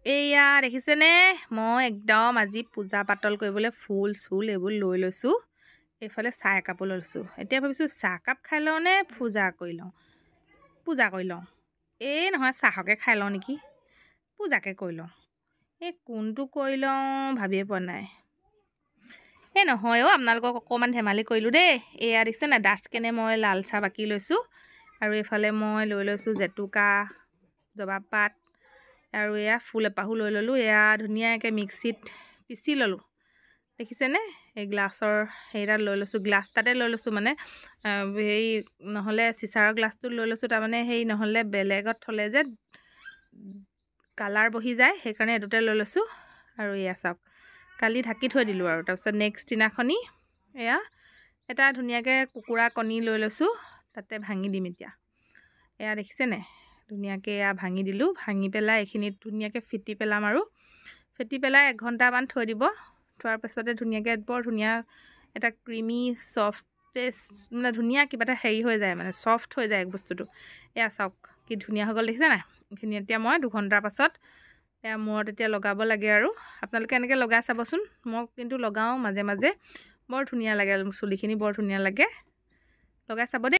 এইয়া দেখিছেনে মই একদম আজি পূজা পাতল কৰিবলৈ ফুল চুল এইবোৰ লৈ লৈছোঁ। এইফালে চাহ একাপো লৈছোঁ। এতিয়া ভাবিছোঁ চাহকাপ খাই লওঁ নে পূজা কৰি লওঁ। এই নহয় চাহকে খাই লওঁ নেকি, পূজাকে কৰি লওঁ। এই কোনটো কৰি লওঁ ভাবিয়ে পোৱা নাই। এই নহয় আপোনালোকক অকণমান ধেমালি কৰিলোঁ দেই। এয়া দেখিছে নাই ডাঠকেনে মই লাল চাহ বাকি লৈছোঁ আৰু এইফালে মই লৈ লৈছোঁ জেতুকা, জবা পাত আৰু এয়া ফুল এপাহো লৈ ল'লোঁ। এয়া ধুনীয়াকৈ মিক্সিত পিচি ল'লোঁ। দেখিছেনে এই গ্লাছৰ সেইডাল লৈ লৈছোঁ, গ্লাছ তাতে লৈ লৈছোঁ মানে হেৰি নহ'লে চিচাৰৰ গ্লাছটোত লৈ লৈছোঁ। তাৰমানে সেই নহ'লে বেলেগত থ'লে যে কালাৰ বহি যায়, সেইকাৰণে এইটোতে লৈ লৈছোঁ। আৰু এয়া চাওক কালি ঢাকি থৈ দিলোঁ আৰু তাৰপিছত নেক্সট দিনাখনি এয়া এটা ধুনীয়াকৈ কুকুৰা কণী লৈ লৈছোঁ, তাতে ভাঙি দিম এতিয়া। এয়া দেখিছেনে ধুনীয়াকৈ এয়া ভাঙি দিলোঁ। ভাঙি পেলাই এইখিনিত ধুনীয়াকৈ ফেটি পেলাম আৰু ফেটি পেলাই 1 ঘণ্টামান থৈ দিব। থোৱাৰ পাছতে ধুনীয়াকৈ বৰ ধুনীয়া এটা ক্ৰিমি চফ্টেষ্ট মানে ধুনীয়া কিবা এটা হেৰি হৈ যায়, মানে চফ্ট হৈ যায় বস্তুটো। এয়া চাওক কি ধুনীয়া হৈ গ'ল দেখিছে নাই। এইখিনি এতিয়া মই 2 ঘণ্টাৰ পাছত এয়া মূৰত এতিয়া লগাব লাগে আৰু আপোনালোকে এনেকৈ লগাই চাবচোন। মই কিন্তু লগাওঁ মাজে মাজে, বৰ ধুনীয়া লাগে চুলিখিনি, বৰ ধুনীয়া লাগে। লগাই চাব দেই।